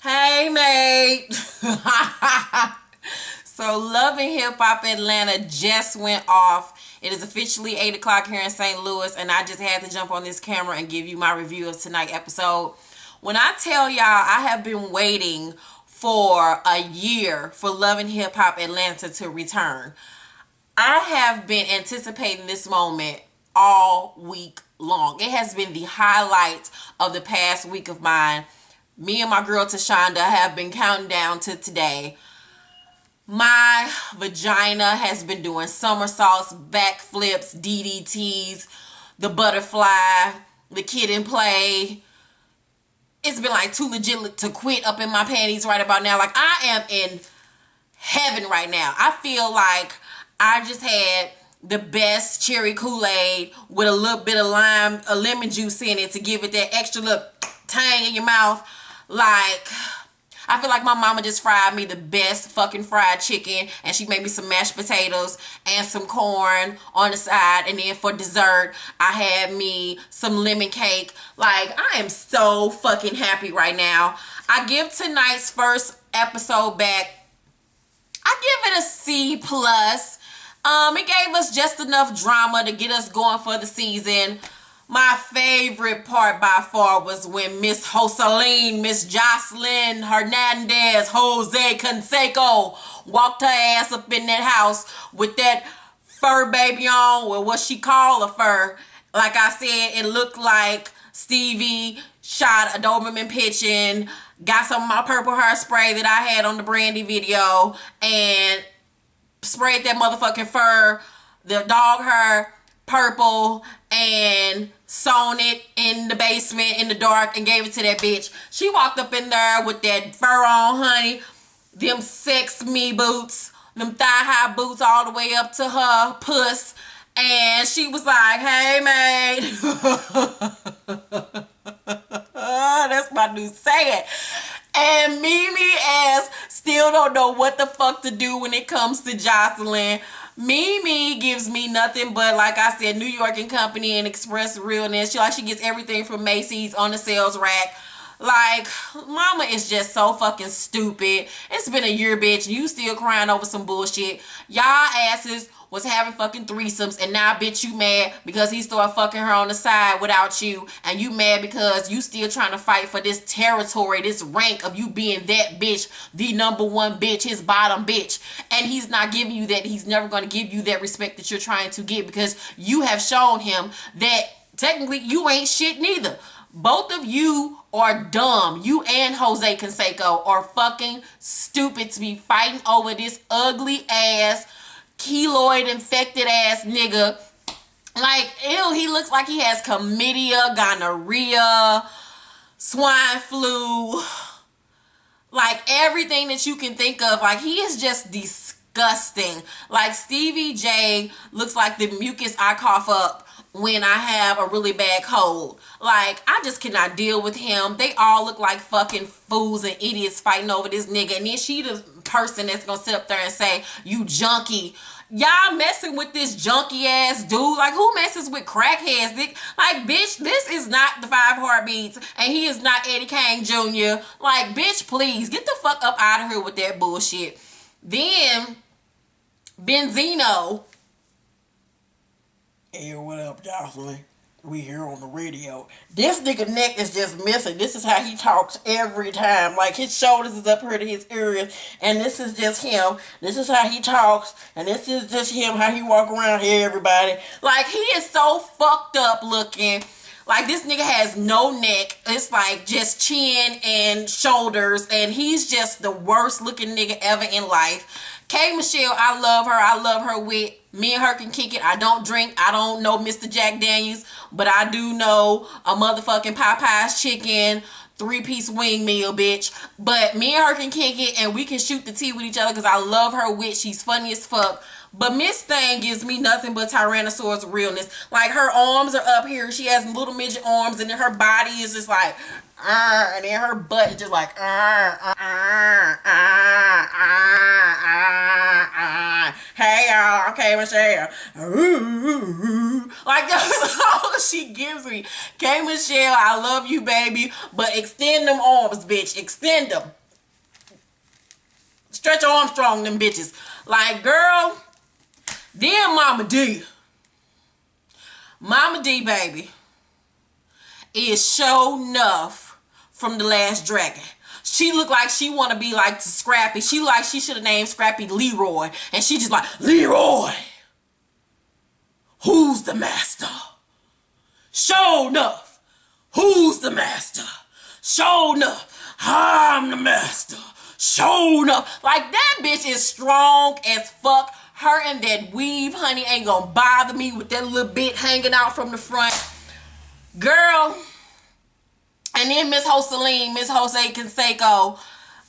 Hey, mate. So, Love and Hip Hop Atlanta just went off. It is officially 8 o'clock here in St. Louis, and I just had to jump on this camera and give you my review of tonight's episode. When I tell y'all, I have been waiting for a year for Love and Hip Hop Atlanta to return. I have been anticipating this moment all week long. It has been the highlight of the past week of mine. Me and my girl Tashonda have been counting down to today. My vagina has been doing somersaults, backflips, DDTs, the butterfly, the kid in play. It's been like too legit to quit up in my panties right about now. Like, I am in heaven right now. I feel like I just had the best cherry Kool-Aid with a little bit of lime, a lemon juice in it to give it that extra little tang in your mouth. Like, I feel like my mama just fried me the best fucking fried chicken, and she made me some mashed potatoes and some corn on the side, and then for dessert I had me some lemon cake. Like, I am so fucking happy right now. I give tonight's first episode back, I give it a C plus. It gave us just enough drama to get us going for the season. My favorite part by far was when Miss Jocelyn, Miss Jocelyn Hernandez, Jose Canseco walked her ass up in that house with that fur baby on, or what she called a fur. Like I said, it looked like Stevie shot a Doberman pigeon, got some of my purple hairspray that I had on the Brandy video, and sprayed that motherfucking fur, the dog hair, purple, and sewn it in the basement in the dark and gave it to that bitch. She walked up in there with that fur on, honey, them sex me boots, them thigh-high boots all the way up to her puss, and she was like, hey, mate. That's my new saying. And Mimi ass still don't know what the fuck to do when it comes to Jocelyn. Mimi gives me nothing but, like I said, New York and Company and Express Realness. She gets everything from Macy's on the sales rack. Like, mama is just so fucking stupid. It's been a year, bitch. You still crying over some bullshit. Y'all asses was having fucking threesomes, and now, bitch, you mad because he started fucking her on the side without you, and you mad because you still trying to fight for this territory, this rank of you being that bitch, the number one bitch, his bottom bitch, and he's not giving you that. He's never going to give you that respect that you're trying to get, because you have shown him that technically you ain't shit neither. Both of you are dumb. You and Jose Canseco are fucking stupid to be fighting over this ugly ass, keloid infected ass nigga. Like, ew, he looks like he has chlamydia, gonorrhea, swine flu, like everything that you can think of. Like, he is just disgusting. Like, Stevie J looks like the mucus I cough up when I have a really bad cold. Like, I just cannot deal with him. They all look like fucking fools and idiots fighting over this nigga. And then she the person that's gonna sit up there and say, you junkie. Y'all messing with this junkie ass dude. Like, who messes with crackheads? Like, bitch, this is not the Five Heartbeats, and he is not Eddie Kane Jr. Like, bitch, please get the fuck up out of here with that bullshit. Then Benzino. Hey, what up, Jocelyn? We here on the radio. This nigga neck is just missing. This is how he talks every time. Like, his shoulders is up here to his ears, and this is just him. This is how he talks, and this is just him, how he walk around here, everybody. Like, he is so fucked up looking. Like, this nigga has no neck. It's like just chin and shoulders, and he's just the worst looking nigga ever in life. K. Michelle, I love her. I love her wit. Me and her can kick it. I don't drink. I don't know Mr. Jack Daniels, but I do know a motherfucking Popeye's chicken 3-piece wing meal, bitch. But me and her can kick it, and we can shoot the tea with each other because I love her wit. She's funny as fuck. But Miss Thing gives me nothing but Tyrannosaurus realness. Like, her arms are up here. She has little midget arms, and then her body is just like, and then her butt is just like, Hey y'all, okay, Michelle. Like that's all she gives me. Okay, Michelle, I love you, baby, but extend them arms, bitch. Extend them. Stretch Armstrong, them bitches. Like, girl, then Mama D. Mama D, baby, is show enough from The Last Dragon. She look like she want to be like Scrappy. She like she should have named Scrappy Leroy. And she just like, Leroy, who's the master? Show enough. Who's the master? Show enough. I'm the master. Show enough. Like, that bitch is strong as fuck. Her and that weave, honey, ain't gonna bother me with that little bit hanging out from the front. Girl. And then Miss Joseline, Miss Jose Canseco,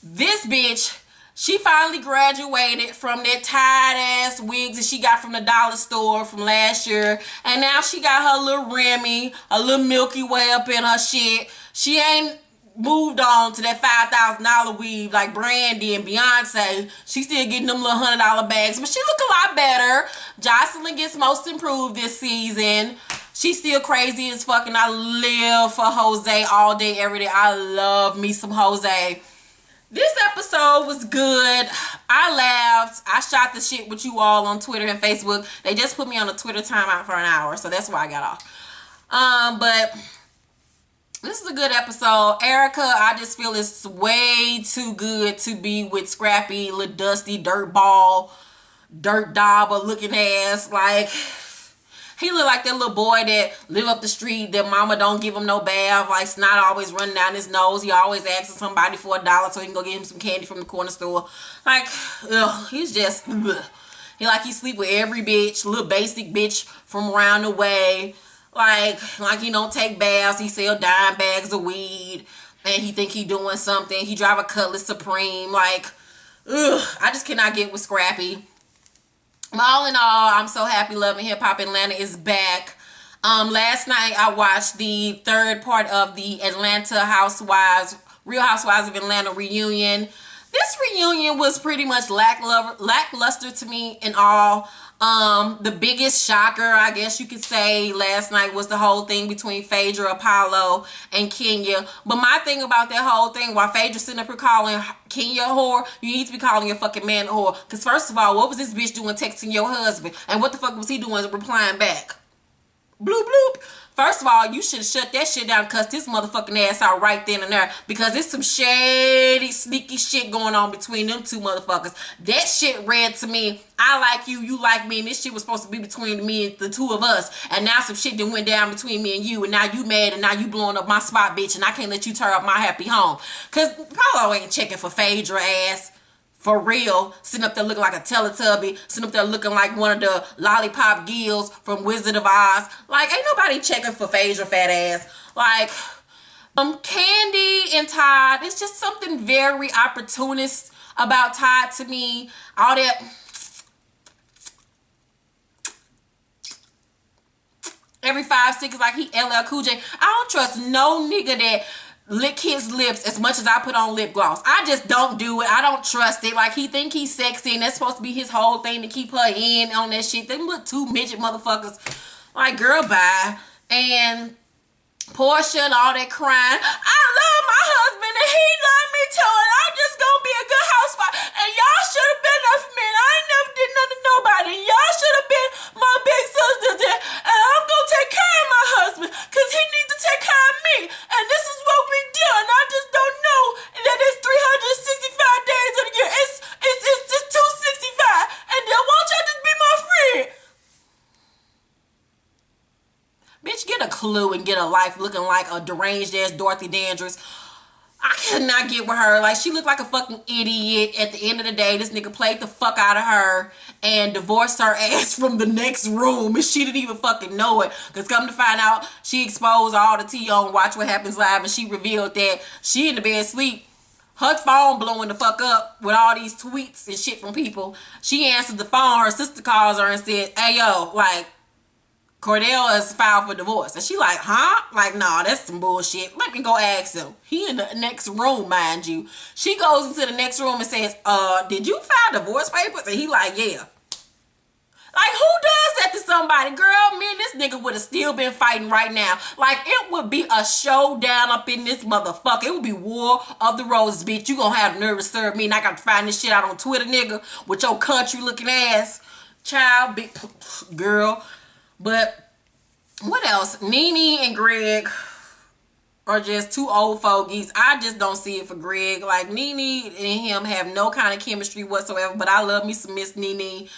this bitch, she finally graduated from that tight-ass wigs that she got from the dollar store from last year. And now she got her little Remy, a little Milky Way up in her shit. She ain't moved on to that $5,000 weave like Brandy and Beyonce. She still getting them little $100 bags, but she look a lot better. Jocelyn gets most improved this season. She's still crazy as fuck, and I live for Jose all day, every day. I love me some Jose. This episode was good. I laughed. I shot the shit with you all on Twitter and Facebook. They just put me on a Twitter timeout for an hour, so that's why I got off. But this is a good episode. Erica, I just feel it's way too good to be with Scrappy, little dusty, dirt ball, dirt dauber looking ass. Like, he look like that little boy that live up the street that mama don't give him no bath. Like, snot always running down his nose. He always asking somebody for $1 so he can go get him some candy from the corner store. Like, ugh, he's just, ugh. He sleep with every bitch, little basic bitch from around the way. Like he don't take baths. He sell dime bags of weed. And he think he doing something. He drive a Cutlass Supreme. Like, ugh, I just cannot get with Scrappy. All in all, I'm so happy Love and Hip Hop Atlanta is back. Last night I watched the third part of the Atlanta Housewives, Real Housewives of Atlanta reunion. This reunion was pretty much lackluster to me in all. The biggest shocker, I guess you could say, last night was the whole thing between Phaedra, Apollo, and Kenya. But my thing about that whole thing, while Phaedra sitting up here calling Kenya a whore, you need to be calling your fucking man a whore. Because first of all, what was this bitch doing texting your husband? And what the fuck was he doing replying back? Bloop, bloop. First of all, you should have shut that shit down and cussed this motherfucking ass out right then and there. Because there's some shady, sneaky shit going on between them two motherfuckers. That shit read to me, I like you, you like me, and this shit was supposed to be between me and the two of us. And now some shit that went down between me and you, and now you mad, and now you blowing up my spot, bitch, and I can't let you tear up my happy home. Because Paulo ain't checking for Phaedra ass. For real, sitting up there looking like a Teletubby, sitting up there looking like one of the lollipop gills from Wizard of Oz. Like, ain't nobody checking for Phaedra fat ass. Like, Candy and Todd, it's just something very opportunist about Todd to me. All that every 5 seconds like he LL Cool J. I don't trust no nigga that lick his lips as much as I put on lip gloss. I just don't do it. I don't trust it. Like, he think he's sexy and that's supposed to be his whole thing to keep her in on that shit. Them look two midget motherfuckers. Like, girl, bye. And Portia and all that crying. I love my husband and he loved me too, and I'm just gonna be a good housewife. And y'all should have been there for me. And I ain't never did nothing to nobody. Y'all should have been my big sisters. And I'm gonna take care of my husband because he needs to take care of me. And this is what we do. And I just don't know that it's 365 days of the year. It's just 265. And then won't y'all just be my friend? Bitch, get a clue and get a life looking like a deranged ass Dorothy Dandridge. I cannot get with her. Like, she looked like a fucking idiot. At the end of the day, this nigga played the fuck out of her and divorced her ass from the next room, and she didn't even fucking know it. Because come to find out, she exposed all the tea on Watch What Happens Live, and she revealed that she in the bed asleep, her phone blowing the fuck up with all these tweets and shit from people. She answered the phone, her sister calls her and said, hey yo, like, Cordell has filed for divorce. And she like, huh? Like, nah, that's some bullshit. Let me go ask him. He in the next room, mind you. She goes into the next room and says, did you file divorce papers? And he like, yeah. Like, who does that to somebody? Girl, me and this nigga would have still been fighting right now. Like, it would be a showdown up in this motherfucker. It would be war of the roses, bitch. You gonna have the nerve to serve me, and I got to find this shit out on Twitter, nigga, with your country-looking ass. Child, big girl. But what else? Nene and Greg are just two old fogies. I just don't see it for Greg. Like, Nene and him have no kind of chemistry whatsoever, but I love me some Miss Nene.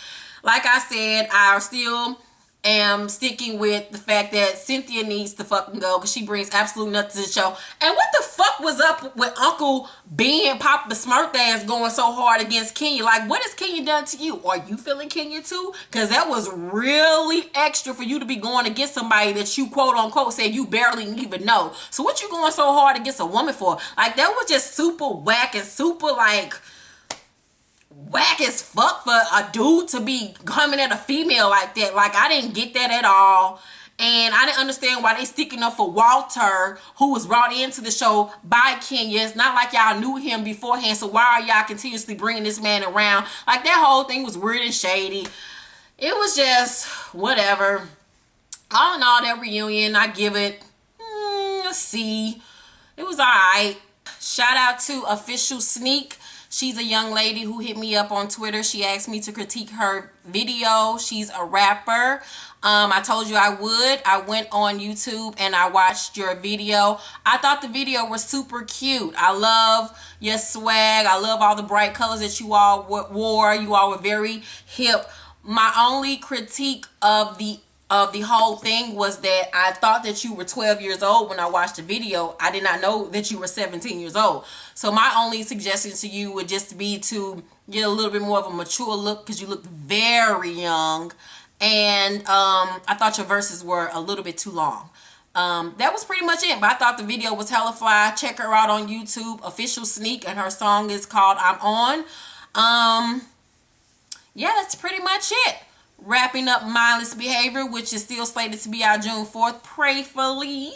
Like I said, I still am sticking with the fact that Cynthia needs to fucking go because she brings absolute nothing to the show. And what the fuck was up with Uncle Ben Papa Smurf ass going so hard against Kenya? Like, what has Kenya done to you? Are you feeling Kenya too? Because that was really extra for you to be going against somebody that you quote unquote said you barely even know. So what you going so hard against a woman for? Like, that was just super whack and super like whack as fuck for a dude to be coming at a female like that. Like, I didn't get that at all. And I didn't understand why they sticking up for Walter, who was brought into the show by Kenya. It's not like y'all knew him beforehand, so why are y'all continuously bringing this man around? Like, that whole thing was weird and shady. It was just whatever. All in all, that reunion, I give it a C. It was alright. Shout out to Official Sneak. She's a young lady who hit me up on Twitter. She asked me to critique her video. She's a rapper. I told you I would. I went on YouTube and I watched your video. I thought the video was super cute. I love your swag. I love all the bright colors that you all wore. You all were very hip. My only critique of the whole thing was that I thought that you were 12 years old when I watched the video. I did not know that you were 17 years old. So my only suggestion to you would just be to get a little bit more of a mature look because you look very young. And I thought your verses were a little bit too long. That was pretty much it. But I thought the video was hella fly. Check her out on YouTube, Official Sneak, and her song is called I'm On. Yeah, that's pretty much it. Wrapping up Mindless Behavior, which is still slated to be out June 4th, prayfully.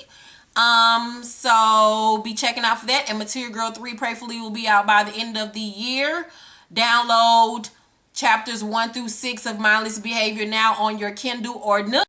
So be checking out for that. And Material Girl 3, prayfully, will be out by the end of the year. Download chapters 1 through 6 of Mindless Behavior now on your Kindle or Nook.